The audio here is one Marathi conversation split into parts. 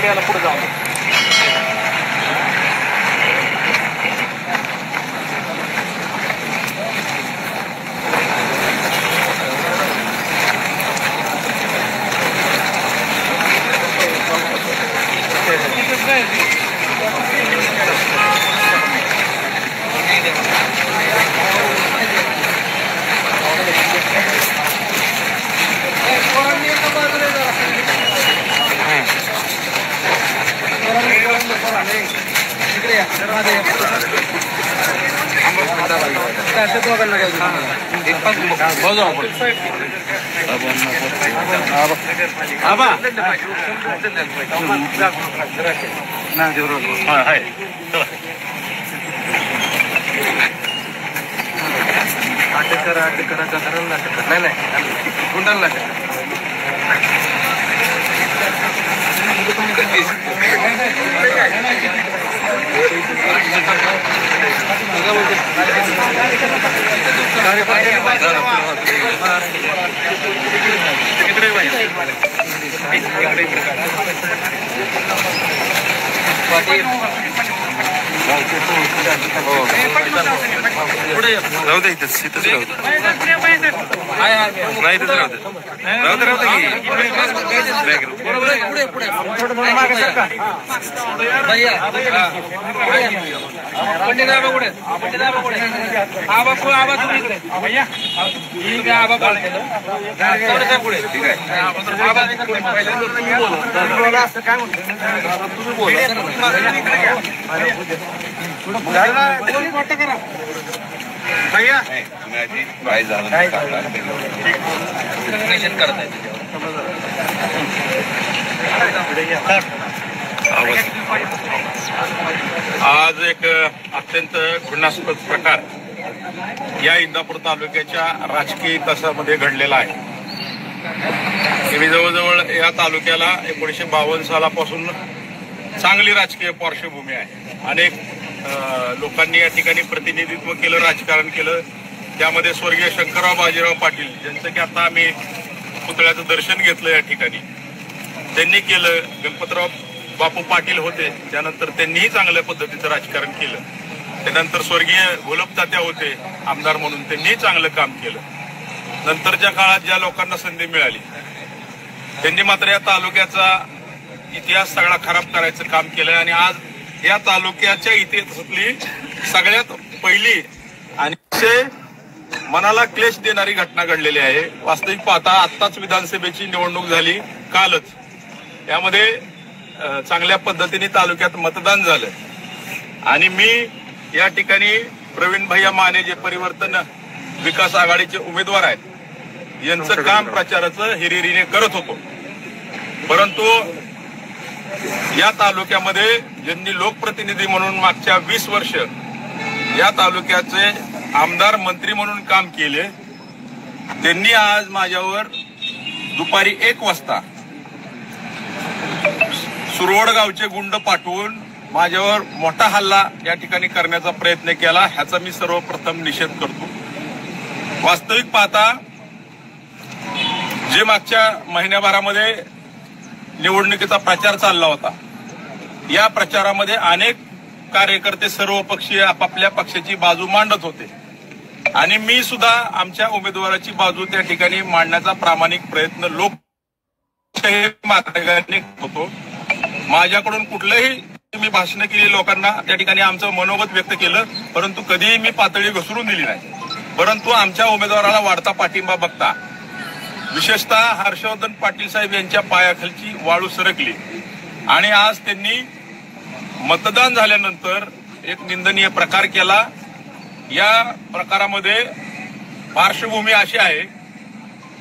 याला पुढे जाऊ. आज एक अत्यंत घृणास्पद प्रकार या इंदापूर तालुक्याच्या राजकीय इतिहासामध्ये घडलेला आहे. जवळजवळ या तालुक्याला 1952 सालापासून चांगली राजकीय पार्श्वभूमी आहे. अनेक लोकांनी या ठिकाणी प्रतिनिधित्व केलं, राजकारण केलं. त्यामध्ये स्वर्गीय शंकरराव बाजीराव पाटील ज्यांचं की आता आम्ही पुतळ्याचं दर्शन घेतलं या ठिकाणी, त्यांनी केलं. गणपतराव बापू पाटील होते, त्यानंतर त्यांनीही चांगल्या पद्धतीचं राजकारण केलं. त्यानंतर स्वर्गीय घोलप तात्या होते आमदार म्हणून, त्यांनीही चांगलं काम केलं. नंतरच्या काळात ज्या लोकांना संधी मिळाली त्यांनी मात्र या तालुक्याचा इतिहास सगळा खराब करायचं काम केलं. आणि आज या तालुक्याच्या इतिहासातली सगळ्यात पहिली आणि मनाला क्लेश देणारी घटना घडलेली आहे. वास्तविक पाहता आत्ताच विधानसभेची निवडणूक झाली कालच, त्यामध्ये चांगल्या पद्धतीने तालुक्यात मतदान झालं. आणि मी या ठिकाणी प्रवीण भैया माने जे परिवर्तन विकास आघाडीचे उमेदवार आहेत यांचं काम प्रचाराचं हिरिरीने करत होतो. परंतु या तालुक्यामध्ये ज्यांनी लोकप्रतिनिधी म्हणून मागच्या 20 वर्ष या तालुक्याचे आमदार मंत्री म्हणून काम केले, त्यांनी आज माझ्यावर दुपारी 1 वाजता सुरवड गावचे गुंड पाठवून माझ्यावर मोठा हल्ला या ठिकाणी करण्याचा प्रयत्न केला. ह्याचा मी सर्वप्रथम निषेध करतो. वास्तविक पाहता जे मागच्या महिन्याभरामध्ये निवडणुकीचा प्रचार चालला होता, या प्रचारामध्ये अनेक कार्यकर्ते सर्वपक्षीय आपापल्या पक्षाची बाजू मांडत होते आणि मी सुद्धा आमच्या उमेदवाराची बाजू त्या ठिकाणी मांडण्याचा प्रामाणिक प्रयत्न लोकशाही मार्गाने होतो. माझ्याकडून कुठलंही मी भाषण केली, लोकांना त्या ठिकाणी आमचं मनोगत व्यक्त केलं, परंतु कधीही मी पातळी घसरून दिली नाही. परंतु आमच्या उमेदवाराला वाढता पाठिंबा बघता विशेषतः हर्षवर्धन पाटील साहेब यांच्या पायाखालची वाळू सरकली आणि आज त्यांनी मतदान झाल्यानंतर एक निंदनीय प्रकार केला. या प्रकारामध्ये पार्श्वभूमी अशी आहे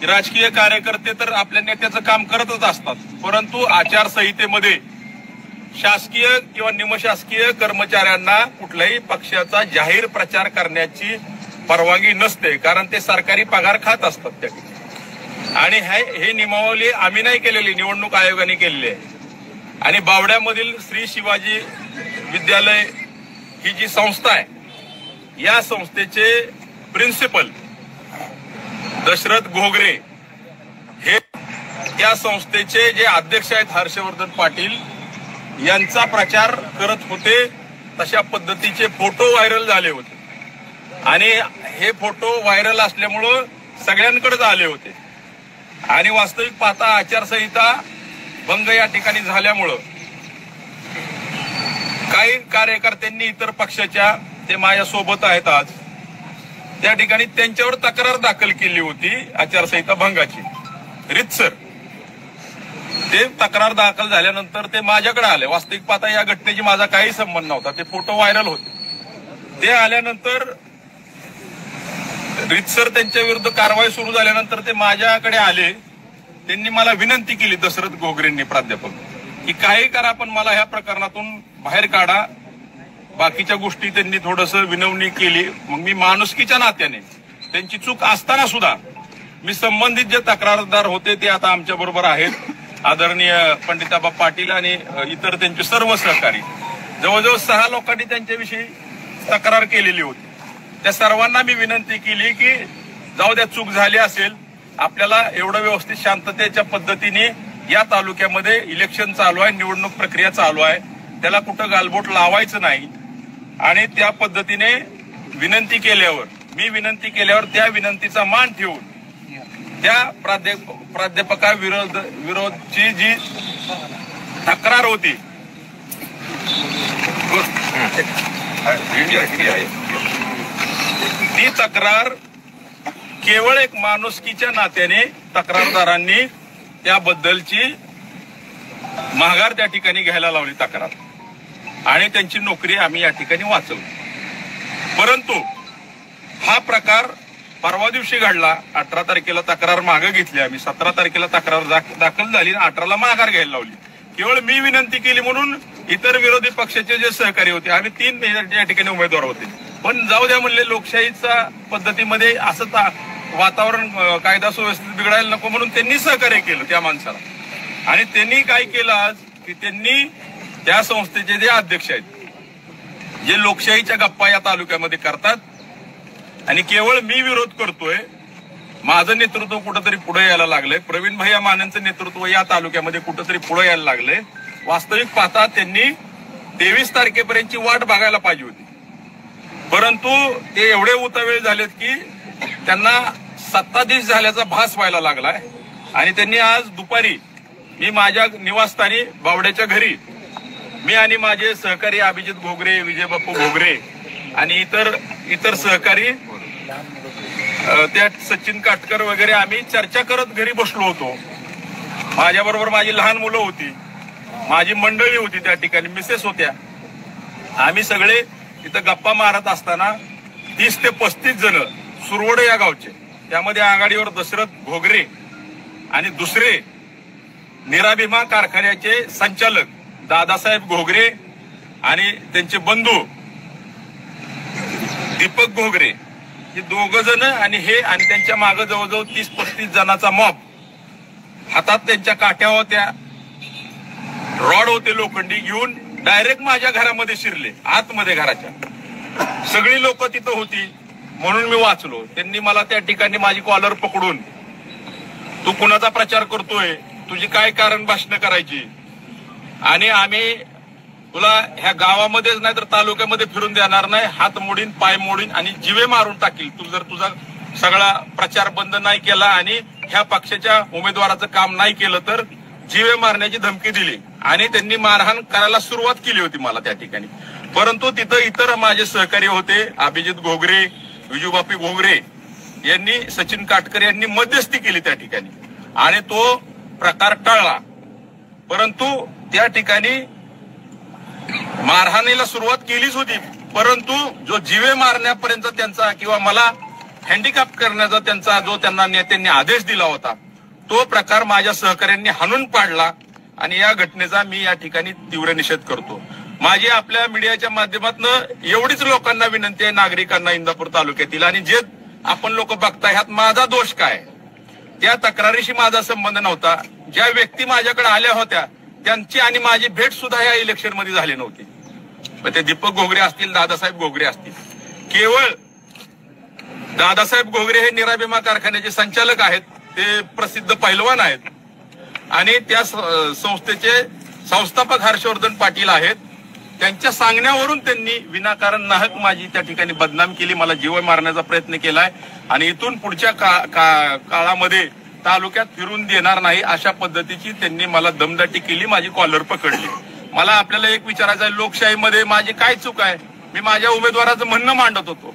की राजकीय कार्यकर्ते तर आपल्या नेत्याचं काम करतच असतात, परंतु आचारसंहितेमध्ये शासकीय किंवा निमशासकीय कर्मचाऱ्यांना कुठल्याही पक्षाचा जाहीर प्रचार करण्याची परवानगी नसते, कारण ते सरकारी पगार खात असतात त्या ठिकाणी. आणि हे नियमावली आम्ही नाही केलेली, निवडणूक आयोगाने केलेली आहे. आणि बावड्यामधील श्री शिवाजी विद्यालय ही जी संस्था आहे, या संस्थेचे प्रिन्सिपल दशरथ घोगरे हे या संस्थेचे जे अध्यक्ष आहेत हर्षवर्धन पाटील, यांचा प्रचार करत होते तशा पद्धतीचे फोटो व्हायरल झाले होते आणि हे फोटो व्हायरल असल्यामुळं सगळ्यांकडेच आले होते आणि वास्तविक पाहता आचारसंहिता भंग या ठिकाणी झाल्यामुळं काही कार्यकर्त्यांनी इतर पक्षाच्या ते माझ्यासोबत आहेत आज त्या ठिकाणी त्यांच्यावर तक्रार दाखल केली होती आचारसंहिता भंगाची रीतसर. ते तक्रार दाखल झाल्यानंतर ते माझ्याकडे आले. वास्तविक पाहता या घटनेची माझा काही संबंध नव्हता. ते फोटो व्हायरल होते. ते आल्यानंतर रीतसर त्यांच्या विरुद्ध कारवाई सुरू झाल्यानंतर ते माझ्याकडे आले. त्यांनी मला विनंती केली दशरथ घोगरेंनी प्राध्यापक की काही करा पण मला ह्या प्रकरणातून बाहेर काढा. बाकीच्या गोष्टी त्यांनी थोडंसं विनवणी केली. मग मी माणुसकीच्या नात्याने त्यांची चूक असताना सुद्धा मी संबंधित जे तक्रारदार होते ते आता आमच्या बरोबर आहेत आदरणीय पंडिताबा पाटील आणि इतर त्यांचे सर्व सहकारी जवळजवळ 6 लोकांनी त्यांच्याविषयी तक्रार केलेली होती. त्या सर्वांना मी विनंती केली की जाऊ द्या चूक झाली असेल आपल्याला एवढं व्यवस्थित शांततेच्या पद्धतीने या तालुक्यामध्ये इलेक्शन चालू आहे निवडणूक प्रक्रिया चालू आहे त्याला कुठं गालबोट लावायचं नाही आणि त्या पद्धतीने विनंती केल्यावर त्या विनंतीचा मान ठेवून त्या प्राध्यापकाविरोधची जी तक्रार होती ती तक्रार केवळ एक माणुसकीच्या नात्याने तक्रारदारांनी त्याबद्दलची माघार त्या ठिकाणी घ्यायला लावली तक्रार आणि त्यांची नोकरी आम्ही या ठिकाणी वाचवली. परंतु हा प्रकार परवा दिवशी घडला. 18 तारखेला तक्रार मागे घेतली आम्ही. 17 तारखेला तक्रार दाखल झाली आणि 18ला माघार घ्यायला लावली. केवळ मी विनंती केली म्हणून इतर विरोधी पक्षाचे जे सहकारी होते आम्ही 3 या ठिकाणी उमेदवार होते पण जाऊ द्या म्हणले लोकशाहीच्या पद्धतीमध्ये असं वातावरण कायदा सुव्यवस्थित बिघडायला नको म्हणून त्यांनी सहकार्य केलं त्या माणसाला. आणि त्यांनी काय केलं आज की त्यांनी त्या संस्थेचे जे अध्यक्ष आहेत जे लोकशाहीच्या गप्पा या तालुक्यामध्ये करतात आणि केवळ मी विरोध करतोय माझं नेतृत्व कुठंतरी पुढे यायला लागलंय. प्रवीण भैया मानेंचं नेतृत्व या तालुक्यामध्ये कुठंतरी पुढे यायला लागलंय. वास्तविक पाहता त्यांनी 23 तारखेपर्यंतची वाट बघायला पाहिजे होती परंतु ते एवढे उतावेळ झालेत की त्यांना सत्ताधीश झाल्याचा भास व्हायला लागलाय आणि त्यांनी आज दुपारी मी माझ्या निवासस्थानी बावड्याच्या घरी मी आणि माझे सहकारी अभिजित घोगरे विजयबापू घोगरे आणि इतर सहकारी त्या सचिन काटकर वगैरे आम्ही चर्चा करत घरी बसलो होतो. माझ्याबरोबर माझी लहान मुलं होती माझी मंडळी होती त्या ठिकाणी मिसेस होत्या. आम्ही सगळे तिथं गप्पा मारत असताना 30 ते 35 जण सुरवडे या गावचे त्यामध्ये आघाडीवर दशरथ घोगरे आणि दुसरे निराभिमा कारखान्याचे संचालक दादासाहेब घोगरे आणि त्यांचे बंधू दीपक घोगरे हे 2 जण आणि त्यांच्या मागे जवळजवळ 30-35 जणांचा मॉब हातात त्यांच्या काठ्या होत्या रॉड होते लोखंडी घेऊन डायरेक्ट माझ्या घरामध्ये शिरले आतमध्ये घराच्या. सगळी लोक तिथं होती म्हणून मी वाचलो. त्यांनी मला त्या ठिकाणी माझी कॉलर पकडून तू कुणाचा प्रचार करतोय तुझी काय कारण भाषण करायची आणि आम्ही तुला ह्या गावामध्येच नाही तर तालुक्यामध्ये फिरून देणार नाही हात मोडीन पाय मोडीन आणि जीवे मारून टाकील तू जर तुझा सगळा प्रचार बंद नाही केला आणि ह्या पक्षाच्या उमेदवाराचं काम नाही केलं तर जीवे मारण्याची धमकी दिली आणि त्यांनी मारहाण करायला सुरुवात केली होती मला त्या ठिकाणी. परंतु तिथं इतर माझे सहकारी होते अभिजित घोगरे विजूबापी घोगरे यांनी सचिन काटकर यांनी मध्यस्थी केली त्या ठिकाणी आणि तो प्रकार टळला. परंतु त्या ठिकाणी मारहाणीला सुरुवात केलीच होती परंतु जो जीवे मारण्यापर्यंत त्यांचा किंवा मला हँडिकॅप करण्याचा त्यांना नेत्यांनी आदेश दिला होता तो प्रकार माझ्या सहकाऱ्यांनी हाणून पाडला आणि या घटनेचा मी या ठिकाणी तीव्र निषेध करतो. माझी आपल्या मीडियाच्या माध्यमातून एवढीच लोकांना विनंती आहे नागरिकांना इंदापूर तालुक्यातील आणि जे आपण लोक बघताय ह्यात माझा दोष काय त्या तक्रारीशी माझा संबंध नव्हता. ज्या व्यक्ती माझ्याकडे आल्या होत्या त्यांची आणि माझी भेट सुद्धा या इलेक्शन मध्ये झाली नव्हती. ते दीपक घोगरे असतील दादासाहेब घोगरे असतील केवळ दादासाहेब घोगरे हे निराभिमा कारखान्याचे संचालक आहेत ते प्रसिद्ध पैलवान आहेत आणि त्या संस्थेचे संस्थापक हर्षवर्धन पाटील आहेत, त्यांच्या सांगण्यावरून त्यांनी विनाकारण नाहक माझी त्या ठिकाणी बदनाम केली, मला जीव मारण्याचा प्रयत्न केलाय आणि इथून पुढच्या काळामध्ये तालुक्यात फिरून देणार नाही अशा पद्धतीची त्यांनी मला दमदाटी केली, माझी कॉलर पकडली. मला आपल्याला एक विचारायचं आहे, लोकशाहीमध्ये माझी काय चूक आहे? मी माझ्या उमेदवाराचं म्हणणं मांडत होतो,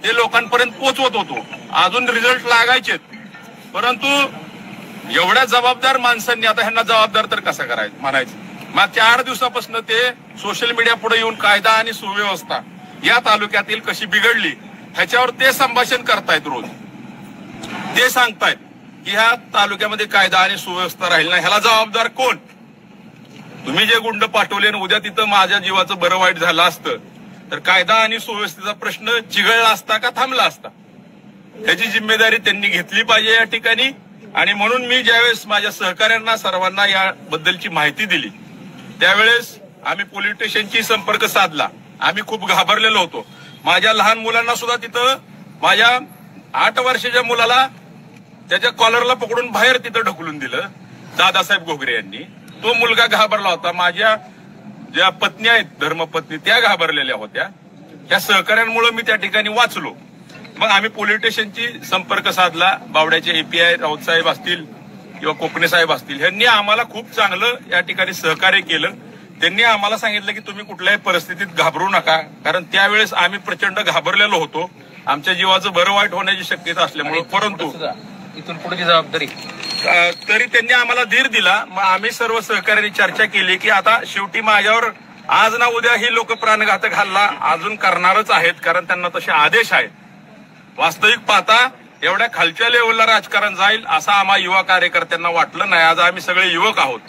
ते लोकांपर्यंत पोहोचवत होतो, अजून रिझल्ट लागायचे, परंतु एवढ्या जबाबदार माणसांनी आता ह्यांना जबाबदार तर कसं करायचं म्हणायचं. मागच्या 8 दिवसापासून ते सोशल मीडिया पुढे येऊन कायदा आणि सुव्यवस्था या तालुक्यातील कशी बिघडली ह्याच्यावर ते संभाषण करतायत. रोज ते सांगतायत की ह्या तालुक्यामध्ये कायदा आणि सुव्यवस्था राहील नाही, ह्याला जबाबदार कोण? तुम्ही जे गुंड पाठवले आणि उद्या तिथं माझ्या जीवाचं बरं वाईट झालं असतं तर कायदा आणि सुव्यवस्थेचा प्रश्न चिघळला असता का थांबला असता? त्याची जिम्मेदारी त्यांनी घेतली पाहिजे या ठिकाणी. आणि म्हणून मी ज्यावेळेस माझ्या सहकाऱ्यांना सर्वांना याबद्दलची माहिती दिली त्यावेळेस आम्ही पोलीस स्टेशनशी संपर्क साधला. आम्ही खूप घाबरलेलो होतो. माझ्या लहान मुलांना सुद्धा तिथं, माझ्या 8 वर्षाच्या मुलाला त्याच्या कॉलरला पकडून बाहेर तिथं ढकलून दिलं दादासाहेब घोगरे यांनी. तो मुलगा घाबरला होता. माझ्या ज्या पत्नी आहेत, धर्मपत्नी, त्या घाबरलेल्या होत्या. त्या सहकाऱ्यांमुळे मी त्या ठिकाणी वाचलो. मग आम्ही पोलीस स्टेशनची संपर्क साधला. बावड्याचे API राऊत साहेब असतील किंवा कोकणे साहेब असतील, यांनी आम्हाला खूप चांगलं या ठिकाणी सहकार्य केलं. त्यांनी आम्हाला सांगितलं की तुम्ही कुठल्याही परिस्थितीत घाबरू नका, कारण त्यावेळेस आम्ही प्रचंड घाबरलेलो होतो, आमच्या जीवाचं बरं वाईट होण्याची शक्यता असल्यामुळे. परंतु इथून पुढची जबाबदारी तरी त्यांनी आम्हाला धीर दिला. मग आम्ही सर्व सहकार्यांनी चर्चा केली की आता शेवटी माझ्यावर आज ना उद्या ही लोक प्राणघातक हल्ला अजून करणारच आहेत, कारण त्यांना तसे आदेश आहेत. वास्तविक पाहता एवढ्या खालच्या लेवलला राजकारण जाईल असं आम्हा युवा कार्यकर्त्यांना वाटलं नाही. आज आम्ही सगळे युवक आहोत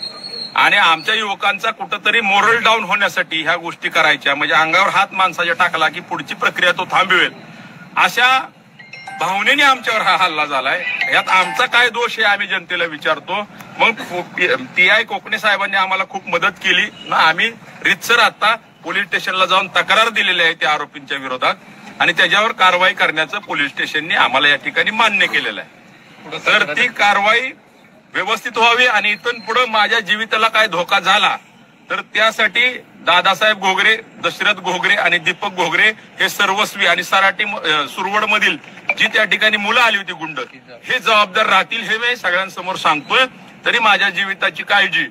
आणि आमच्या युवकांचा कुठंतरी मोरल डाऊन होण्यासाठी ह्या गोष्टी करायच्या, म्हणजे अंगावर हात माणसाच्या टाकला की पुढची प्रक्रिया तो थांबवेल अशा भावनेने आमच्यावर हा हल्ला झालाय. यात आमचा काय दोष आहे आम्ही जनतेला विचारतो. मग TI कोकणे साहेबांनी आम्हाला खूप मदत केली. आम्ही रितसर आता पोलीस स्टेशनला जाऊन तक्रार दिलेली आहे त्या आरोपींच्या विरोधात आणि त्याच्यावर कारवाई करण्याचं पोलीस स्टेशनने आम्हाला या ठिकाणी मान्य केलेलं आहे. तर ती कारवाई व्यवस्थित व्हावी आणि इथून पुढे माझ्या जीविताला काय धोका झाला तर त्यासाठी दादासाहेब घोगरे, दशरथ घोगरे आणि दीपक घोगरे हे सर्वस्वी आणि सराटी सुरवड मधील जी त्या ठिकाणी मुलं आली होती गुंड, हे जबाबदार राहतील हे मी सगळ्यांसमोर सांगतोय. तरी माझ्या जीविताची काळजी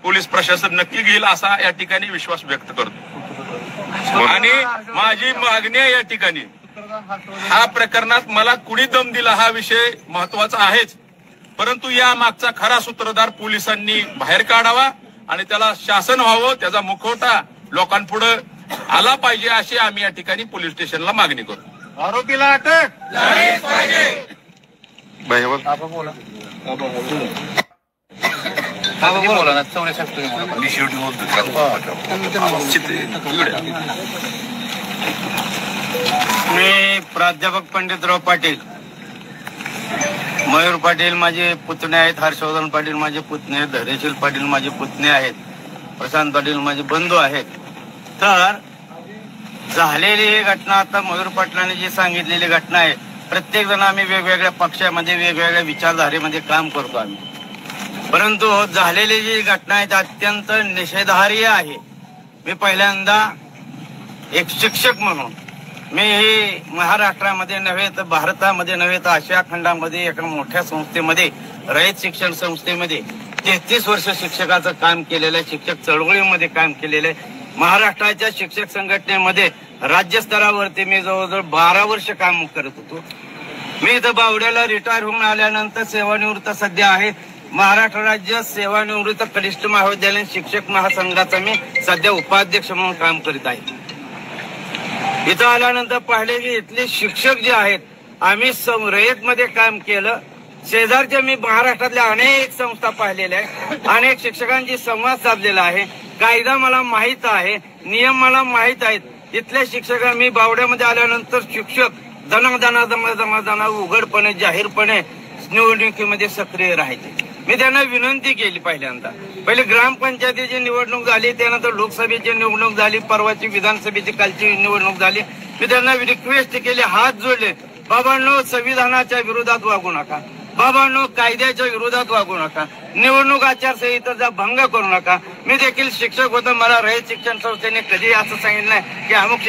पोलीस प्रशासन नक्की घेईल असा या ठिकाणी विश्वास व्यक्त करतो. आणि माझी मागणी आहे या ठिकाणी, हा प्रकरणात मला कुणी दम दिला हा विषय महत्वाचा आहेच, परंतु या मागचा खरा सूत्रधार पोलिसांनी बाहेर काढावा आणि त्याला शासन व्हावं, त्याचा मुखवटा लोकांपुढे आला पाहिजे अशी आम्ही या ठिकाणी पोलीस स्टेशनला मागणी करू. आरोपीला अटक झालीच पाहिजे. बोला ना, चौरे साहेब मी प्राध्यापक पंडितराव पाटील, मयूर पाटील माझे पुतणे आहेत, हर्षवर्धन पाटील माझे पुतणे आहेत, धैर्यशील पाटील माझे पुतणे आहेत, प्रशांत पाटील माझे बंधू आहेत. तर झालेली ही घटना, आता मयूर पाटलांनी जी सांगितलेली घटना आहे, प्रत्येक जण आम्ही वेगवेगळ्या पक्षामध्ये वेगवेगळ्या विचारधारेमध्ये काम करतो आम्ही, परंतु झालेली जी घटना आहे ती अत्यंत निषेधार्ह आहे. मी पहिल्यांदा एक शिक्षक म्हणून मी ही महाराष्ट्रामध्ये नव्हे तर भारतामध्ये नव्हे तर आशिया खंडामध्ये एका मोठ्या संस्थेमध्ये, रयत शिक्षण संस्थेमध्ये 33 वर्ष शिक्षकाचं काम केलेलं आहे, शिक्षक चळवळीमध्ये काम केलेलं आहे. महाराष्ट्राच्या शिक्षक संघटनेमध्ये राज्यस्तरावरती मी जवळजवळ 12 वर्ष काम करत होतो. मी इथं बावड्याला रिटायर होऊन आल्यानंतर सेवानिवृत्त सध्या आहे. महाराष्ट्र राज्य सेवानिवृत्त कनिष्ठ महाविद्यालयीन शिक्षक महासंघाचा मी सध्या उपाध्यक्ष म्हणून काम करीत आहे. इथं आल्यानंतर पाहिले की इथले शिक्षक जे आहेत, आम्ही रयतमध्ये काम केलं, शेजारच्या मी महाराष्ट्रातल्या अनेक संस्था पाहिलेल्या आहेत, अनेक शिक्षकांशी संवाद साधलेला आहे, कायदा मला माहित आहे, नियम मला माहित आहेत. इथल्या शिक्षकांना मी बावड्यामध्ये आल्यानंतर शिक्षक दना उघडपणे जाहीरपणे निवडणुकीमध्ये सक्रिय राहायचे. मी त्यांना विनंती केली पहिले ग्रामपंचायतीची निवडणूक झाली, त्यानंतर लोकसभेची निवडणूक झाली, परवाची विधानसभेची कालची निवडणूक झाली. मी त्यांना रिक्वेस्ट केली, हात जोडले, बाबांनो संविधानाच्या विरोधात वागू नका, बाबांनो, कायद्याच्या विरोधात वागू नका, निवडणूक आचारसंहितेचा भंग करू नका. मी देखील शिक्षक होतो, मला रयत शिक्षण संस्थेने कधी असं सांगितलं नाही की अमुक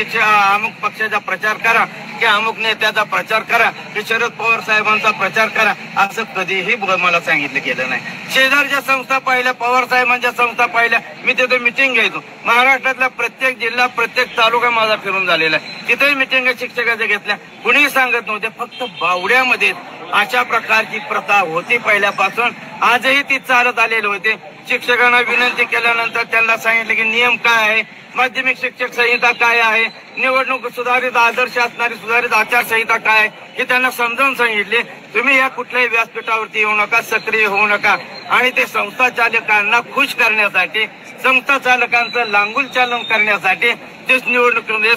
पक्षाचा प्रचार करा, की अमुक नेत्याचा प्रचार करा, की शरद पवार साहेबांचा प्रचार करा, असं कधीही मला सांगितलं गेलं नाही. शेजारच्या संस्था पाहिल्या, पवार साहेबांच्या संस्था पाहिल्या, मी तिथे मिटिंग घ्यायचो. महाराष्ट्रातला प्रत्येक जिल्हा, प्रत्येक तालुका माझा फिरून झालेला आहे. तिथेही मिटिंग शिक्षकाच्या घेतल्या, कुणीही सांगत नव्हते. फक्त बावड्यामध्ये अशा प्रकारची प्रथा होती पहिल्यापासून, आजही ती चालत आलेली होते. शिक्षकांना विनंती केल्यानंतर त्यांना सांगितलं की नियम काय आहे, माध्यमिक शिक्षक संहिता काय आहे, निवडणूक सुधारित आदर्श असणारी सुधारित आचारसंहिता काय आहे, हे त्यांना समजावून सांगितले. तुम्ही या कुठल्याही व्यासपीठावरती येऊ नका, सक्रिय होऊ नका. आणि ते संस्था चालकांना खुश करण्यासाठी, संस्था चालकांचं लांगुल चालन करण्यासाठी तेच निवडणुकीमध्ये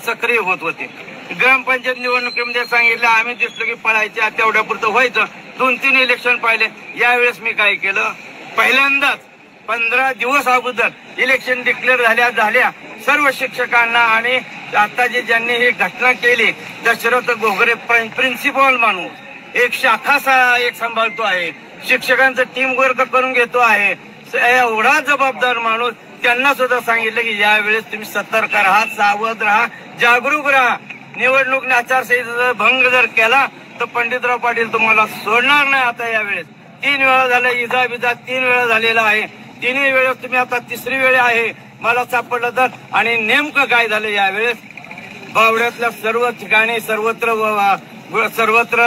सक्रिय होत होते. ग्रामपंचायत निवडणुकीमध्ये सांगितलं, आम्ही दिसलो की पळायच्या तेवढ्यापुरतं व्हायचं. 2-3 इलेक्शन पाहिले. यावेळेस मी काय केलं, पहिल्यांदाच 15 दिवस अगोदर इलेक्शन डिक्लेअर झाल्या सर्व शिक्षकांना आणि आता ज्यांनी ही घटना केली, दशरथ घोगरे प्रिन्सिपल माणूस, एक शाखा एक सांभाळतो आहे, शिक्षकांचं टीम वर्क करून घेतो आहे, एवढा जबाबदार माणूस, त्यांना सुद्धा सांगितलं की यावेळेस तुम्ही सतर्क राहा, सावध राहा, जागरूक राहा. निवडणूक आचारसंहितेचा भंग जर केला तर पंडितराव पाटील तुम्हाला सोडणार नाही. आता यावेळेस 3 वेळा झालं, इजा 3 वेळा झालेला आहे. 3ही वेळेस तुम्ही आता 3री वेळ आहे मला सापडलं तर. आणि नेमकं काय झालं यावेळेस, बावड्यातल्या सर्व ठिकाणी सर्वत्र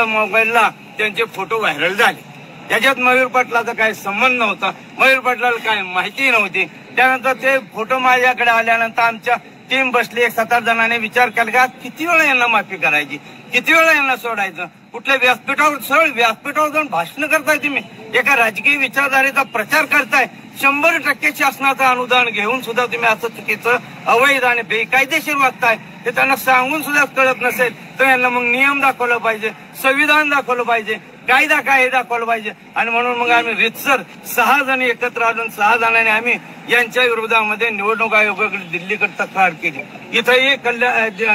मोबाईलला त्यांचे फोटो व्हायरल झाले. त्याच्यात मयूर पाटलाचा काही संबंध नव्हता, मयूर पाटलाला काय माहिती नव्हती. त्यानंतर ते फोटो माझ्याकडे आल्यानंतर आमच्या टीम बसली, 7-8 जणांनी विचार केला की आज किती वेळा यांना माफी करायची, किती वेळा यांना सोडायचं. कुठल्या व्यासपीठावर सरळ व्यासपीठावर जाऊन भाषण करताय तुम्ही, एका राजकीय विचारधारेचा प्रचार करताय, 100% शासनाचं अनुदान घेऊन सुद्धा तुम्ही असं चुकीचं, अवैध आणि बेकायदेशीर वागताय. ते त्यांना सांगून सुद्धा कळत नसेल तर यांना मग नियम दाखवलं पाहिजे, संविधान दाखवलं पाहिजे, कायदा काय हे दाखवलं पाहिजे. आणि म्हणून मग आम्ही रितसर 6 जण एकत्र आलो, 6 जणांनी आम्ही यांच्या विरोधामध्ये निवडणूक आयोगाकडे दिल्लीकडे तक्रार केली. इथंही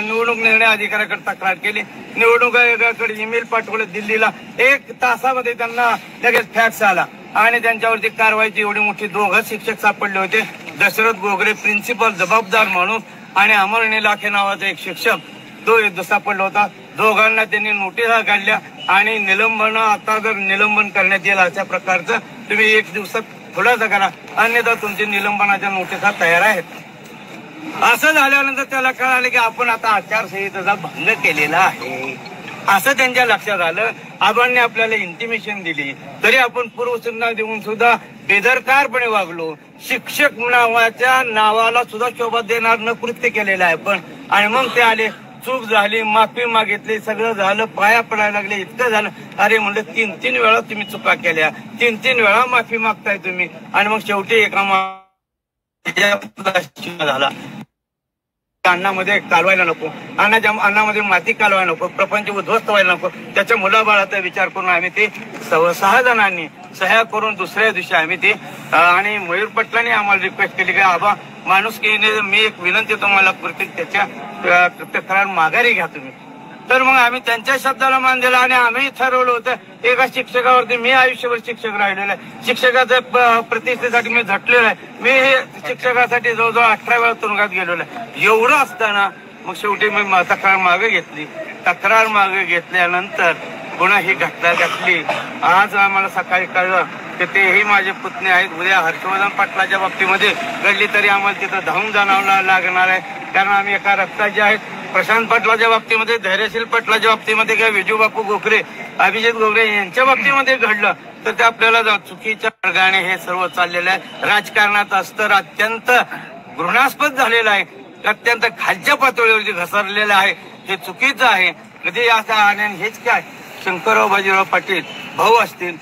निवडणूक निर्णय अधिकाऱ्याकडे तक्रार केली, निवडणूक आयोगाकडे ईमेल पाठवलं दिल्लीला. 1 तासामध्ये त्यांना लगेच फॅक्स आला आणि त्यांच्यावरती कारवाईची एवढी मोठी 2 शिक्षक सापडले होते. दशरथ घोगरे प्रिन्सिपल जबाबदार माणूस आणि अमरणी लाखे नावाचा एक शिक्षक तो सापडला होता. दोघांना त्यांनी नोटिसा काढल्या आणि निलंबन, आता जर निलंबन करण्यात येईल अशा प्रकारचं तुम्ही 1 दिवसात थोडासा करा, अन्यथा तुमच्या निलंबनाच्या नोटिसा तयार आहेत. असं झाल्यानंतर त्याला कळालं की आपण आता आचारसंहितेचा भंग केलेला आहे असं त्यांच्या लक्षात आलं. आबांनी आपल्याला इंटिमेशन दिली तरी आपण पूर्वसूचना देऊन सुद्धा बेदरकारपणे वागलो. शिक्षक नावाच्या नावाला सुद्धा शोभा देणार न कृत्य केलेलं आहे पण. आणि मग ते आले, चूक झाली, माफी मागितली, सगळं झालं, पाया पडायला लागले, इतकं झालं. अरे म्हणलं 3-3 वेळा तुम्ही चुका केल्या, 3-3 वेळा माफी मागताय तुम्ही. आणि मग शेवटी एका झाला, अन्नामध्ये कालवायला नको, अन्नामध्ये माती कालवायला नको, प्रपंच उद्ध्वस्त व्हायला नको. त्याच्या मुलाबाळाचा विचार करून आम्ही ते 6 जणांनी सह्या करून दुसऱ्या दिवशी आम्ही ते, आणि मयूर पाटलांनी आम्हाला रिक्वेस्ट केली की आबा माणुसकीने मी एक विनंती तुम्हाला करते, त्याच्या तक्रार माघारी घ्या तुम्ही. तर मग आम्ही त्यांच्या शब्दाला मान दिला आणि आम्ही ठरवलं होतं एका शिक्षकावरती, मी आयुष्यभर शिक्षक राहिलेलो आहे, शिक्षकाच्या प्रतिष्ठेसाठी मी झटलेलो आहे, मी हे शिक्षकासाठी जवळजवळ 18 वेळा तुरुंगात गेलेलो आहे. एवढं असताना मग शेवटी मी तक्रार मागे घेतली. तक्रार मागे घेतल्यानंतर पुन्हा ही घटना घडली. आज आम्हाला सकाळी कळलं की तेही माझे पुतणे आहेत. उद्या हर्षवर्धन पाटलाच्या बाबतीमध्ये घडली तरी आम्हाला तिथं धावून जाणवं लागणार आहे, कारण आम्ही एका रक्ताचे आहेत. प्रशांत पाटलाच्या बाबतीमध्ये, धैर्यशील पाटलाच्या बाबतीमध्ये किंवा विजूबापू घोगरे, अभिजित घोगरे यांच्या बाबतीमध्ये घडलं तर ते आपल्याला चुकीच्या मार्गाने हे सर्व चाललेलं आहे. राजकारणाचं स्तर अत्यंत घृणास्पद झालेलं आहे, अत्यंत खालच्या पातळीवरती घसरलेलं आहे. हे चुकीचं आहे. कधी असं आणि हेच काय, शंकरराव बाजीराव पाटील भाऊ असतील,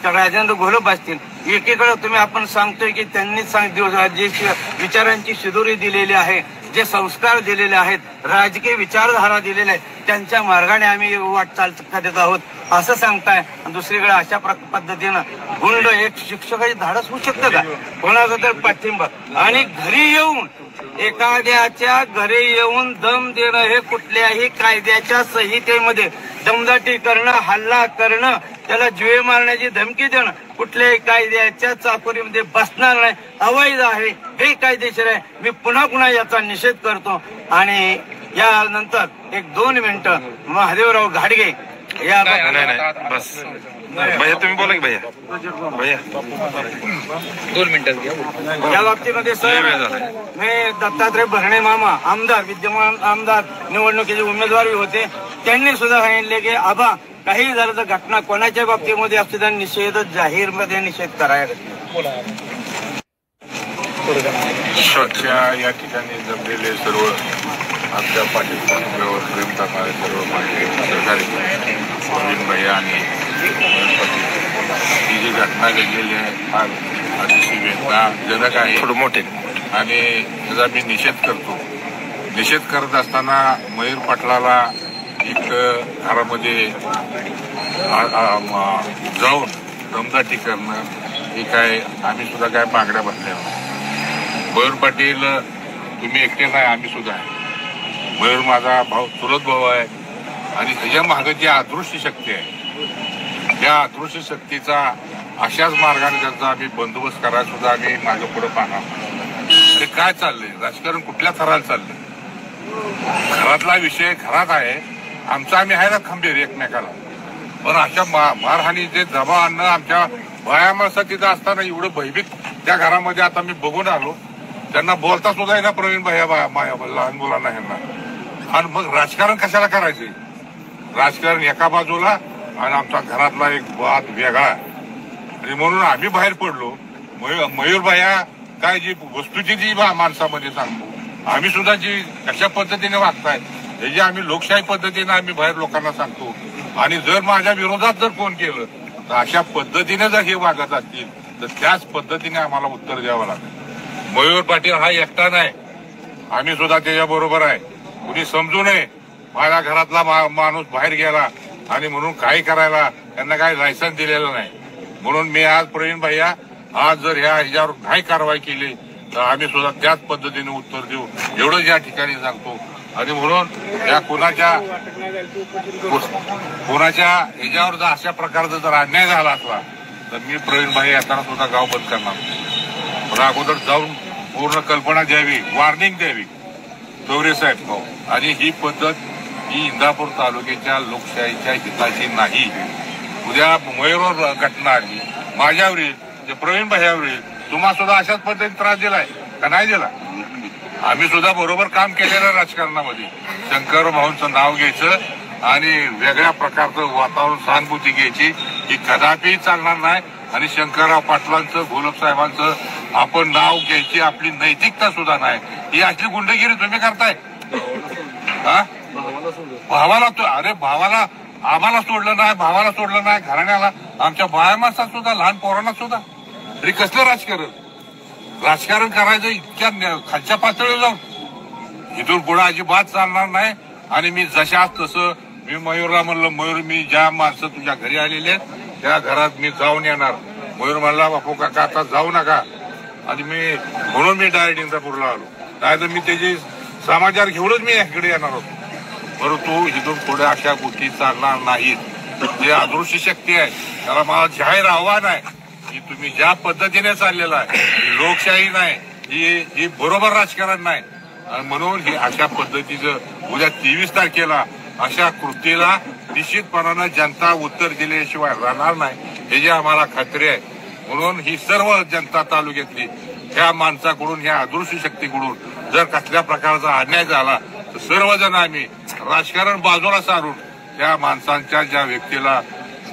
राजेंद्र घोलप असतील, एकीकडे तुम्ही आपण सांगतोय की त्यांनी जे विचारांची शिदोरी दिलेली आहे, जे संस्कार दिलेले आहेत, राजकीय विचारधारा दिलेल्या आहेत, त्यांच्या मार्गाने आम्ही वाटचाल देत आहोत असं सांगताय. दुसरीकडे अशा पद्धतीनं गुंड एक शिक्षकाची धाडस होऊ शकतं का, कोणाचा तर पाठिंबा, आणि घरी येऊन एखाद्याच्या घरी येऊन दम देणं हे कुठल्याही कायद्याच्या संहितेमध्ये दमदाटी करणं, हल्ला करणं त्याला जीवे मारण्याची धमकी देणं कुठल्याही कायद्याच्या चाकोरीमध्ये बसणार नाही, अवैध आहे, बेकायदेशीर आहे. मी पुन्हा याचा निषेध करतो. आणि यानंतर 1-2 मिनिटं महादेवराव घाडगे या बस भैया तुम्ही बोला की भैया 2 मिनिटात या बाबतीमध्ये सर मी दत्तात्रय भरणे मामा आमदार, विद्यमान आमदार, निवडणुकीचे उमेदवारही होते. त्यांनी सुद्धा सांगितले की आबा काही झालं तर घटना कोणाच्या बाबतीमध्ये असते तर निषेध जाहीरमध्ये निषेध करायला. या ठिकाणी जमलेले सर्व आमच्या पाठीवर प्रेम करणारे सर्व माझे सरकारी प्रवीण भैया आणि ही जी घटना घडलेली आहे फार अतिशय वेदनाजनक आहे, थोडं मोठे, आणि त्याचा मी निषेध करतो. निषेध करत असताना मयूर पाटलाला एक घरामध्ये जाऊन दमदाटी करणं हे काय आम्ही सुद्धा काय पांगड्या बसल्या. मयूर पाटील तुम्ही एकटे नाही, आम्ही सुद्धा आहे. मयूर माझा भाऊ, चुलत भाऊ आहे आणि त्याच्या मागे जी अदृश्य शक्ती आहे त्या अदृश्य शक्तीचा अशाच मार्गाने त्यांचा आम्ही बंदोबस्त करायला सुद्धा आम्ही मागे पुढे पाहणार. ते काय चाललंय राजकारण, कुठल्या थराला चाललंय? घरातला विषय घरात आहे, आमचा आम्ही आहे ना खंबीर एकमेकाला, पण अशा मारहाणीचे दबाव आणणं आमच्या भया माणसा तिथं असताना एवढं भयभीत त्या घरामध्ये आता मी बघून आलो. त्यांना बोलता सुद्धा आहे ना प्रवीण भैया लहान मुलांना ह्यांना. आणि मग राजकारण कशाला करायचे? राजकारण एका बाजूला आणि आमचा घरातला एक वाद वेगळा. आणि म्हणून आम्ही बाहेर पडलो. मयूर भैया काय जी वस्तूची जी माणसामध्ये सांगतो, आम्ही सुद्धा जी कशा पद्धतीने वागताय हे जे आम्ही लोकशाही पद्धतीने आम्ही बाहेर लोकांना सांगतो. आणि जर माझ्या विरोधात जर कोण केलं तर अशा पद्धतीने जर हे वागत असतील तर त्याच पद्धतीने आम्हाला उत्तर द्यावं लागेल. मयूर पाटील हा एकटा नाही, आम्ही सुद्धा त्याच्याबरोबर आहे. कुणी समजू नये माझ्या घरातला माणूस बाहेर गेला आणि म्हणून काही करायला त्यांना काही लायसन्स दिलेलं नाही. म्हणून मी आज प्रवीण भैया आज जर ह्याच्यावर नाही कारवाई केली तर आम्ही सुद्धा त्याच पद्धतीने उत्तर देऊ एवढंच या ठिकाणी सांगतो. आणि म्हणून या कोणाच्या ह्याच्यावर जर अशा प्रकारचा जर अन्याय झाला असला तर मी प्रवीण भैया येताना सुद्धा गाव बंद करणार. पण अगोदर जाऊन पूर्ण कल्पना द्यावी, वॉर्निंग द्यावी चौरे साहेब. आणि ही पद्धत ही इंदापूर तालुक्याच्या लोकशाहीच्या हिताची नाही. उद्या मयूरवर घटना आली, माझ्यावर येईल, जे प्रवीण भैयावर येईल. तुम्हाला सुद्धा अशाच पद्धतीने त्रास दिलाय का नाही दिला? आम्ही सुद्धा बरोबर काम केलेलं राजकारणामध्ये. शंकर भाऊंचं नाव घ्यायचं आणि वेगळ्या प्रकारचं वातावरण सहानुभूती घ्यायची ही कदापि चालणार नाही. आणि शंकरराव पाटलांचं, घोलप साहेबांचं आपण नाव घ्यायची आपली नैतिकता सुद्धा नाही. ही असली गुंडगिरी तुम्ही करताय. भावाला अरे भावाला आम्हाला सोडलं नाही, भावाला सोडलं नाही, घराण्याला, आमच्या बाया माणसात सुद्धा, लहान पोरांना सुद्धा. तरी कसलं राजकारण करायचं इतक्या खालच्या पातळीवर जाऊन? इथून पुढे अजिबात चालणार नाही. आणि मी जशाच तसं मी मयूरला म्हणलं, मयूर मी ज्या माणसं तुझ्या घरी आलेले आहेत त्या घरात मी जाऊन येणार. मयूर म्हणला बापू काका आता जाऊ नका. आणि मी म्हणून मी डायरेक्ट इंदापूरला आलो. नाही तर मी त्याची समाचार घेऊनच मी याकडे येणार होतो. परंतु इथून पुढे अशा गोष्टी चालणार नाहीत. जे अदृश्य शक्ती आहे त्याला मला जाहीर आव्हान आहे की तुम्ही ज्या पद्धतीने चाललेला आहे ही लोकशाही नाही, ही बरोबर राजकारण नाही. आणि म्हणून ही अशा पद्धतीचं उद्या 23 तारखेला अशा कृतीला निश्चितपणानं जनता उत्तर दिल्याशिवाय राहणार नाही, हे जे आम्हाला खात्री आहे. म्हणून ही सर्व जनता तालुक्यातली ह्या माणसाकडून, ह्या अदृश्य शक्तीकडून जर कसल्या प्रकारचा अन्याय झाला तर सर्वजण आम्ही राजकारण बाजूला सारून त्या माणसांच्या, ज्या व्यक्तीला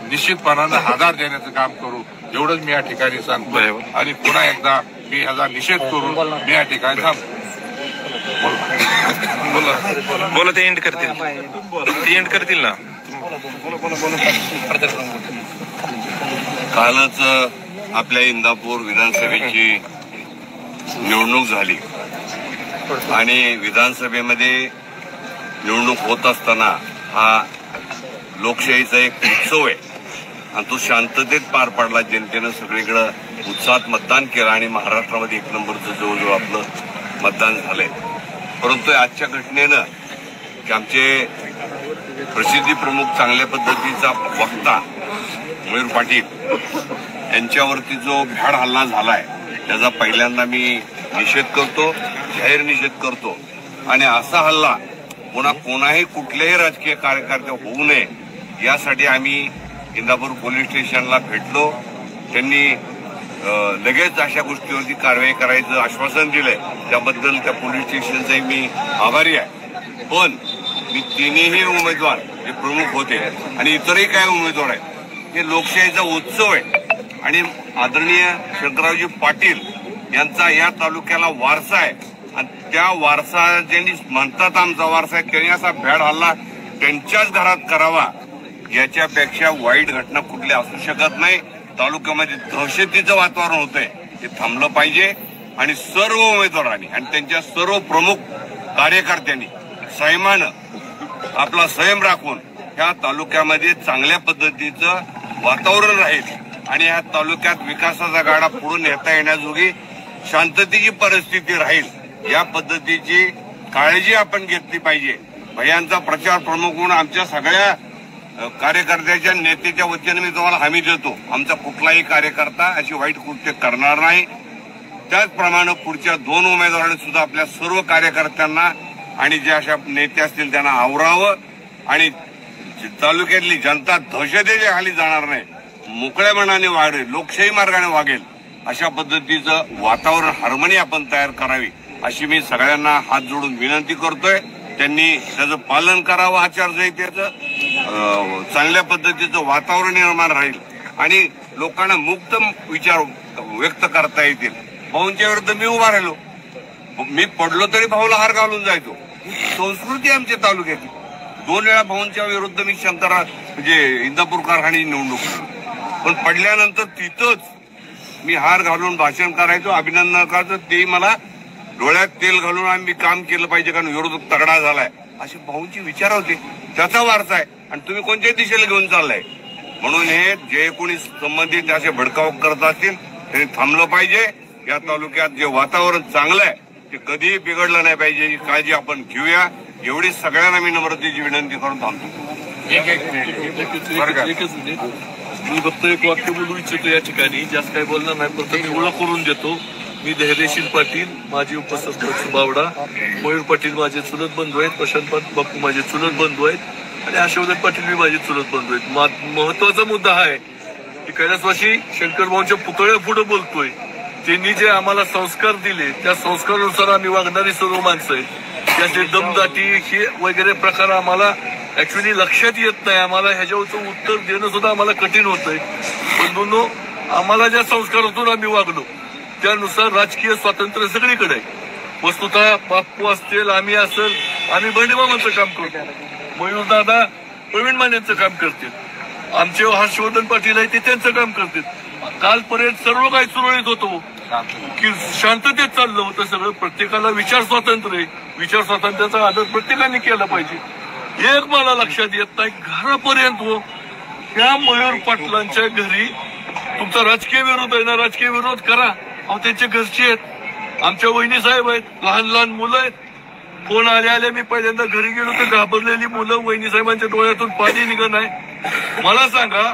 निश्चितपणानं आधार देण्याचं काम करू एवढंच मी या ठिकाणी सांगतो. आणि पुन्हा एकदा मी याचा निषेध करून मी या ठिकाणी थांबतो. बोला ते एंड करतील ना. कालच आपल्या इंदापूर विधानसभेची निवडणूक झाली आणि विधानसभेमध्ये निवडणूक होत असताना हा लोकशाहीचा एक उत्सव आहे आणि तो शांततेत पार पडला. जनतेनं सगळीकडे उत्साहात मतदान केलं आणि महाराष्ट्रामध्ये 1 नंबरचं जवळजवळ आपलं मतदान झालंय. परंतु आजच्या घटनेनं की आमचे प्रसिद्धी प्रमुख, चांगल्या पद्धतीचा वक्ता मयूर पाटील यांच्यावरती जो भ्याड हल्ला झालाय त्याचा पहिल्यांदा मी निषेध करतो, जाहीर निषेध करतो. आणि असा हल्ला पुन्हा कोणाही कुठल्याही राजकीय कार्यकर्ते होऊ नये यासाठी आम्ही इंदापूर पोलीस स्टेशनला भेटलो. त्यांनी लगेच अशा गोष्टीवरती कारवाई करायचं आश्वासन दिलंय. त्याबद्दल त्या पोलीस स्टेशनचाही मी आभारी आहे. पण मी तिन्ही उमेदवार जे प्रमुख होते आणि इतरही काही उमेदवार आहेत हे लोकशाहीचा उत्सव आहे आणि आदरणीय शंकररावजी पाटील यांचा या तालुक्याला वारसा आहे आणि त्या वारसा ज्यांनी म्हणतात आमचा वारसा आहे त्यांनी असा भ्याड हल्ला त्यांच्याच घरात करावा याच्यापेक्षा वाईट घटना कुठली असू शकत नाही. तालुक्यामध्ये दहशतीचं वातावरण होतंय ते थांबलं पाहिजे आणि सर्व उमेदवारांनी आणि त्यांच्या सर्व प्रमुख कार्यकर्त्यांनी संयमानं आपला संयम राखून ह्या तालुक्यामध्ये चांगल्या पद्धतीचं वातावरण राहील आणि ह्या तालुक्यात विकासाचा गाडा पुढे नेता येण्याजोगी शांततेची परिस्थिती राहील या पद्धतीची काळजी आपण घेतली पाहिजे. भैयांचा प्रचार प्रमुख म्हणून आमच्या सगळ्या कार्यकर्त्याच्या नेत्याच्या वतीने मी तुम्हाला हमी देतो, आमचा कुठलाही कार्यकर्ता अशी वाईट कृत्य करणार नाही. त्याचप्रमाणे पुढच्या 2 उमेदवारांनी सुद्धा आपल्या सर्व कार्यकर्त्यांना आणि जे अशा नेते असतील त्यांना आवरावं आणि तालुक्यातली जनता दहशतीच्या खाली जाणार नाही, मोकळ्या मनाने वागेल, लोकशाही मार्गाने वागेल अशा पद्धतीचं वातावरण हार्मनी आपण तयार करावी अशी मी सगळ्यांना हात जोडून विनंती करतोय. त्यांनी त्याचं पालन करावं, आचारसंहितेचं चांगल्या पद्धतीचं वातावरण निर्माण राहील आणि लोकांना मुक्त विचार व्यक्त करता येतील. भाऊंच्या विरुद्ध मी उभा राहिलो, मी पडलो तरी भाऊला हार घालून जायचो. संस्कृती आमच्या तालुक्याची. 2 वेळा भाऊंच्या विरुद्ध मी शंकरराव म्हणजे इंदापूर कारखान्याची निवडणूक, पण पडल्यानंतर तिथंच मी हार घालून भाषण करायचो, अभिनंदन करायचो. तेही मला डोळ्यात तेल घालून आम्ही काम केलं पाहिजे कारण विरोधक तगडा झालाय असे भाऊंचे विचार होते. त्याचा वारसा आहे आणि तुम्ही कोणत्याही दिशेला घेऊन चाललाय. म्हणून हे जे कोणी संबंधित असे भडकाव करत असतील त्यांनी थांबलं पाहिजे. या तालुक्यात जे वातावरण चांगलं आहे ते कधीही बिघडलं नाही पाहिजे ही काळजी आपण घेऊया. एवढी सगळ्यांना मी नम्रतेची विनंती करून थांबतो. मी फक्त एक वाक्य बोलू इच्छितो या ठिकाणी, जास्त काही बोलणार नाही. फक्त मी ओळख करून देतो. मी धैर्यशील पाटील, माजी उपसरपंच बावडा, मयूर पाटील माझे चुलत बंधू आहेत, प्रशांत बापू माझे चुलत बंधू आहेत आणि हर्षवर्धन पाटील मी माझे चुलत बंधू आहेत. महत्वाचा मुद्दा आहे की कैलासवासी शंकरभाऊंच्या पुतळ्या पुढे बोलतोय. त्यांनी जे आम्हाला संस्कार दिले त्या संस्कारानुसार आम्ही वागणारी सर्व माणसं आहेत. त्याचे दमदाटी हे वगैरे प्रकार आम्हाला ऍक्च्युली लक्षात येत नाही. आम्हाला ह्याच्यावरचं उत्तर देणं सुद्धा आम्हाला कठीण होतंय. पण आम्हाला ज्या संस्कारातून आम्ही वागलो त्यानुसार राजकीय स्वातंत्र्य सगळीकडे आहे. वस्तुतः बाप्पू असतील, आम्ही असेल, आम्ही बंडीमामांचं काम करतो, मयूर दादा प्रवीण मानेंचं काम करतील, आमचे हर्षवर्धन पाटील आहे ते त्यांचं काम करतील. कालपर्यंत सर्व काही सुरळीत होतो की शांततेत चाललं होतं सगळं. प्रत्येकाला विचार स्वातंत्र्य आहे, विचार स्वातंत्र्याचा आदर प्रत्येकाने केला पाहिजे. एक मला लक्षात येत नाही घरापर्यंत त्या मयूर पाटलांच्या घरी तुमचा राजकीय विरोध आहे ना, राजकीय विरोध करा. अहो त्यांचे घरचे आहेत, आमच्या वहिनी साहेब आहेत, लहान लहान मुलं आहेत. फोन आले मी पहिल्यांदा घरी गेलो तर घाबरलेली मुलं, वहिनी साहेबांच्या डोळ्यातून पाणी निघत आहे. मला सांगा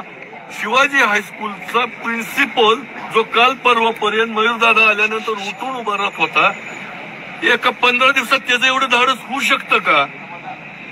शिवाजी हायस्कूलचा प्रिन्सिपल जो काल परवापर्यंत मयूर दादा आल्यानंतर उठून उभा राहत होता, एका 15 दिवसात त्याचं एवढं धाडस होऊ शकतं का?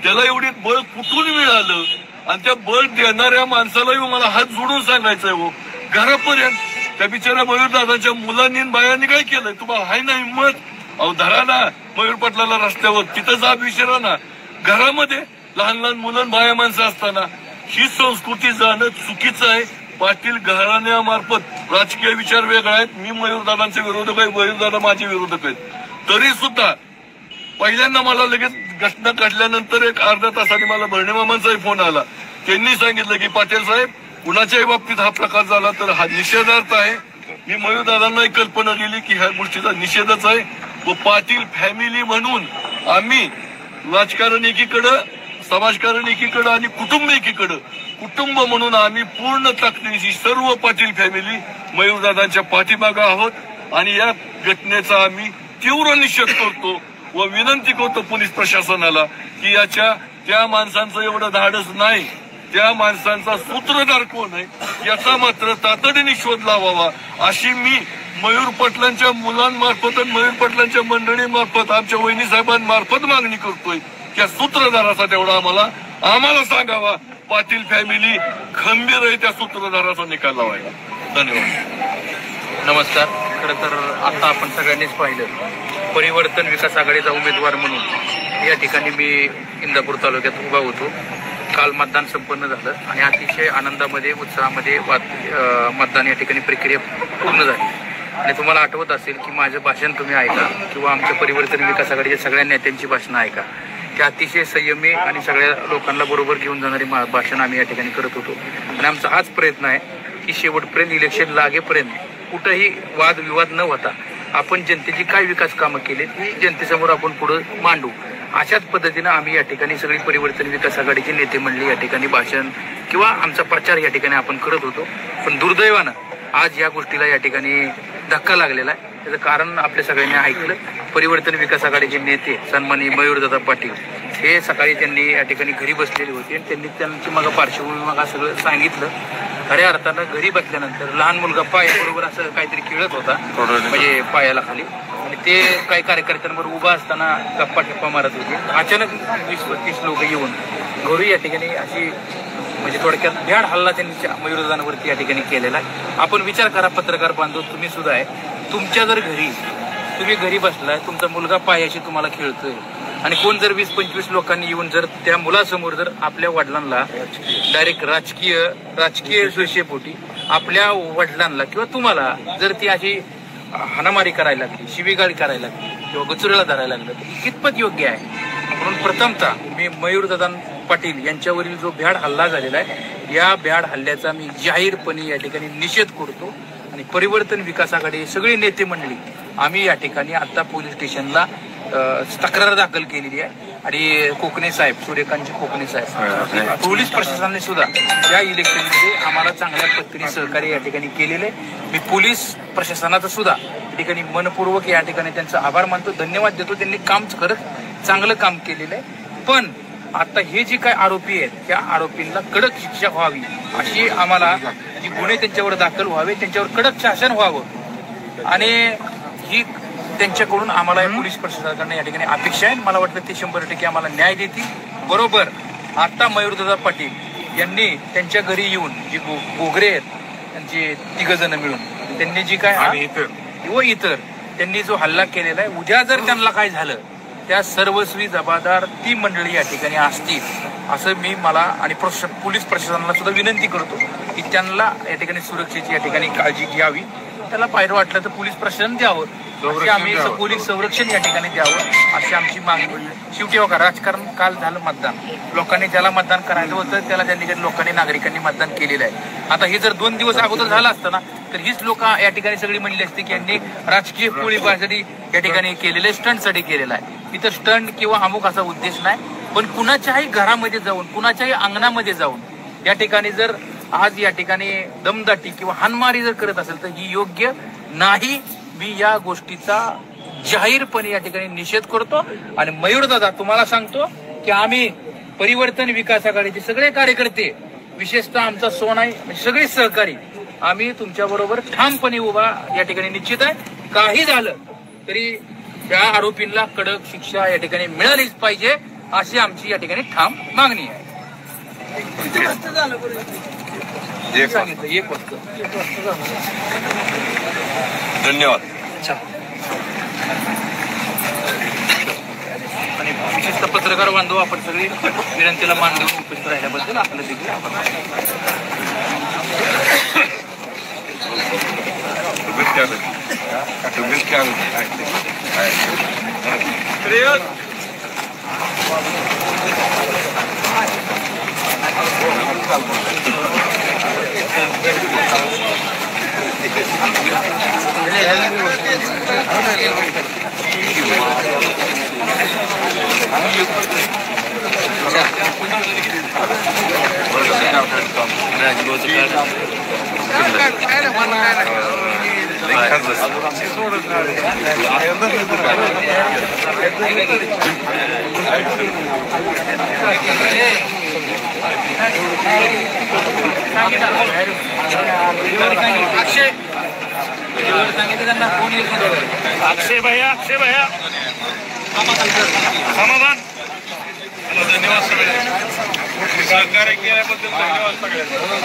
त्याला एवढी बळ कुठून मिळालं? आणि त्या बळ देणाऱ्या माणसालाही मला हात जोडून सांगायचंय हो घरापर्यंत. त्या बिचाऱ्या मयूर दादाच्या मुलांनी बायांनी काय केलंय? तुम्हाला हाय ना हिंमत? अहो धरा ना मयूर पाटलाला रस्त्यावर, तिथं जा विचारा ना. घरामध्ये लहान लहान मुलं बाया माणसं असताना ही संस्कृती जाणं चुकीचं आहे. पाटील घराण्यामार्फत राजकीय विचार वेगळा आहेत. मी मयूर दादांचे विरोधक आहे, मयूर दादा माझे विरोधक आहेत. तरी सुद्धा पहिल्यांदा मला लगेच घटना काढल्यानंतर एक अर्ध्या तासाने मला भरणेमामांचाही फोन आला. त्यांनी सांगितलं की पाटील साहेब कुणाच्याही बाबतीत हा प्रकार झाला तर हा निषेधार्थ आहे. मी मयूर दादांनाही कल्पना दिली की ह्या गोष्टीचा निषेधच आहे. व पाटील फॅमिली म्हणून आम्ही राजकारण एकीकडं, समाजकारण एकीकडं आणि कुटुंब एकीकडं, कुटुंब म्हणून आम्ही पूर्ण ताकदीची सर्व पाटील फॅमिली मयूर दादांच्या पाठीमागे आहोत. आणि या घटनेचा आम्ही तीव्र निषेध करतो व विनंती करतो पोलीस प्रशासनाला की याच्या त्या माणसांचं एवढं धाडस नाही त्या माणसांचा सूत्रधार कोण आहे याचा मात्र तातडीने शोध लावावा अशी मी मयूर पाटलांच्या मुलांमार्फत आणि मयूर पाटलांच्या मंडळीमार्फत आमच्या वहिनी साहेबांमार्फत मागणी करतोय. त्या सूत्रधाराचा तेवढा आम्हाला सांगावा. पाटील फॅमिली खंबीर आहे, त्या सूत्रधाराचा निकाल लावायला. धन्यवाद. नमस्कार. खरं तर आता आपण सगळ्यांनीच पाहिलं परिवर्तन विकास आघाडीचा उमेदवार म्हणून या ठिकाणी मी इंदापूर तालुक्यात उभा होतो. काल मतदान संपन्न झालं आणि अतिशय आनंदामध्ये उत्साहामध्ये मतदान या ठिकाणी प्रक्रिया पूर्ण झाली. आणि तुम्हाला आठवत असेल की माझं भाषण तुम्ही ऐका किंवा आमच्या परिवर्तन विकास आघाडीच्या सगळ्या नेत्यांची भाषणं ऐका. ते अतिशय संयमी आणि सगळ्या लोकांना बरोबर घेऊन जाणारी भाषण आम्ही या ठिकाणी करत होतो. आणि आमचा हाच प्रयत्न आहे की शेवटपर्यंत इलेक्शन लागेपर्यंत कुठंही वादविवाद न होता आपण जनतेची काय विकास कामं केली ती जनतेसमोर आपण पुढे मांडू. अशाच पद्धतीनं आम्ही या ठिकाणी सगळी परिवर्तन विकास आघाडीची नेते मंडळी या ठिकाणी भाषण किंवा आमचा प्रचार या ठिकाणी आपण करत होतो. पण दुर्दैवानं आज या गोष्टीला या ठिकाणी धक्का लागलेला आहे. त्याचं कारण आपल्या सगळ्यांनी ऐकलं. परिवर्तन विकास आघाडीचे नेते सन्माननीय मयूरदादा पाटील हे सकाळी त्यांनी या ठिकाणी घरी बसलेले होते आणि त्यांनी त्यांची मग पार्श्वभूमी मग सगळं सांगितलं. खऱ्या अर्थानं घरी बसल्यानंतर लहान मुलगा पायाबरोबर असं काहीतरी खेळत होता म्हणजे पायाला खाली आणि ते काही कार्यकर्त्यांबरोबर उभा असताना गप्पा टप्पा मारत होते. अचानक 20-25 लोक येऊन घरी या ठिकाणी अशी म्हणजे थोडक्यात भ्याड हल्ला त्यांनी मयूरदादांवरती या ठिकाणी केलेला आहे. आपण विचार करा पत्रकार बांधव तुम्ही सुद्धा आहे. तुमच्या जर घरी तुम्ही घरी बसलाय तुमचा मुलगा पायाशी तुम्हाला खेळतोय आणि कोण जर 20-25 लोकांनी येऊन जर त्या मुलासमोर जर आपल्या वडिलांना डायरेक्ट राजकीय सुरक्षेपोटी आपल्या वडिलांना किंवा तुम्हाला जर ती अशी हाणामारी करायला लागली शिवीगाळी करायला लागली किंवा गचुऱ्याला धरायला लागलं तर कितपत योग्य आहे. म्हणून प्रथमतः मी मयूरदादा पाटील यांच्यावरील जो भ्याड हल्ला झालेला आहे या भ्याड हल्ल्याचा मी जाहीरपणे या ठिकाणी निषेध करतो. आणि परिवर्तन विकास आघाडी सगळी नेते मंडळी आम्ही या ठिकाणी आता पोलीस स्टेशनला तक्रार दाखल केलेली आहे. आणि कोकणे साहेब सूर्यकांत कोकणे साहेब पोलीस प्रशासनाने सुद्धा या इलेक्शनमध्ये आम्हाला चांगल्या पद्धतीने सहकार्य या ठिकाणी केलेले. मी पोलीस प्रशासनाचं सुद्धा या ठिकाणी मनपूर्वक या ठिकाणी त्यांचा आभार मानतो, धन्यवाद देतो. त्यांनी काम खरंच चांगलं काम केलेलं आहे. पण आता हे जे काय आरोपी आहेत त्या आरोपींना कडक शिक्षा व्हावी अशी आम्हाला जी गुन्हे त्यांच्यावर दाखल व्हावे त्यांच्यावर कडक शासन व्हावं आणि ही त्यांच्याकडून आम्हाला पोलीस प्रशासनाकडून या ठिकाणी अपेक्षा आहे. मला वाटतं ते 100% आम्हाला न्याय देतील. बरोबर आता मयूरदादा पाटील यांनी त्यांच्या घरी येऊन जी बोगरे आहेत त्यांचे 3 जण मिळून त्यांनी जी काय व इतर त्यांनी जो हल्ला केलेला आहे उद्या जर त्यांना काय झालं त्या सर्वस्वी जबाबदार ती मंडळी या ठिकाणी असतील असं मी मला आणि पोलीस प्रशासनाला सुद्धा विनंती करतो की त्यांना या ठिकाणी सुरक्षेची या ठिकाणी काळजी घ्यावी. त्याला पाहिजे वाटलं तर पोलीस प्रशासन द्यावं आम्ही पोलीस संरक्षण या ठिकाणी द्यावं अशी आमची मागणी. शेवटी बघा राजकारण काल झालं मतदान लोकांनी ज्याला मतदान करायचं होतं त्याला त्या ठिकाणी लोकांनी नागरिकांनी मतदान केलेलं आहे. आता हे जर 2 दिवस अगोदर झालं असतं ना तर हीच लोक या ठिकाणी सगळी म्हणली असते की यांनी राजकीय पोळीबासाठी या ठिकाणी केलेलं स्टंटसाठी केलेलं आहे. इथं स्टंट किंवा अमुक असा उद्देश नाही. पण कुणाच्याही घरामध्ये जाऊन कुणाच्याही अंगणामध्ये जाऊन या ठिकाणी जर आज या ठिकाणी दमदाटी किंवा हाणमारी जर करत असेल तर ही योग्य नाही. मी या गोष्टीचा जाहीरपणे या ठिकाणी निषेध करतो. आणि मयूरदादा तुम्हाला सांगतो की आम्ही परिवर्तन विकास आघाडीचे सगळे कार्यकर्ते विशेषतः आमचा सोनाई म्हणजे सगळे सहकारी आम्ही तुमच्या बरोबर ठामपणे उभा या ठिकाणी निश्चित आहे. काही झालं तरी त्या आरोपींना कडक शिक्षा या ठिकाणी मिळालीच पाहिजे अशी आमची या ठिकाणी ठाम मागणी आहे. सांगितलं 1 वाजता. धन्यवाद. आणि विशेषतः पत्रकार बांधव आपण सगळी विनंतीला मान देऊन उपस्थित राहिल्याबद्दल आपलं देखील आभार. अक्षय भैया समाधान. धन्यवाद सगळे सहकार्य केल्याबद्दल. धन्यवाद सगळ्यांना.